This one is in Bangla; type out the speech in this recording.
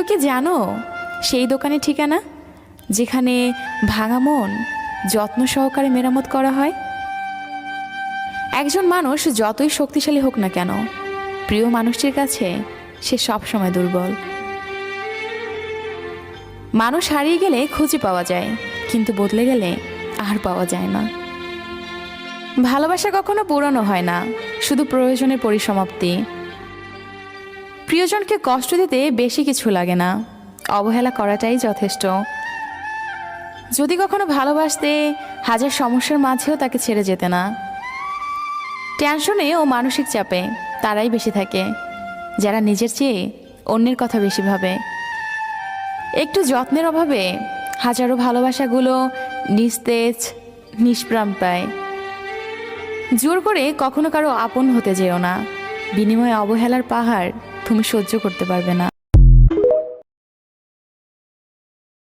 কেউ কি জানো সেই দোকানের ঠিকানা, যেখানে ভাঙা মন যত্ন সহকারে মেরামত করা হয়? একজন মানুষ যতই শক্তিশালী হোক না কেন, প্রিয় মানুষটির কাছে সে সবসময় দুর্বল। মানুষ হারিয়ে গেলে খুঁজে পাওয়া যায়, কিন্তু বদলে গেলে আর পাওয়া যায় না। ভালোবাসা কখনো পুরানো হয় না, শুধু প্রয়োজনের পরিসমাপ্তি। প্রিয়জনকে কষ্ট দিতে বেশি কিছু লাগে না, অবহেলা করাটাই যথেষ্ট। যদি কখনো ভালোবাসতে, হাজার সমস্যার মাঝেও তাকে ছেড়ে যেতে না। টেনশনে ও মানসিক চাপে তারাই বেশি থাকে, যারা নিজের চেয়ে অন্যের কথা বেশি ভাবে। একটু যত্নের অভাবে হাজারো ভালোবাসাগুলো নিস্তেজ, নিষ্প্রাণ পায়। জোর করে কখনো কারো আপন হতে যেও না, বিনিময়ে অবহেলার পাহাড় তুমি সহ্য করতে পারবে না।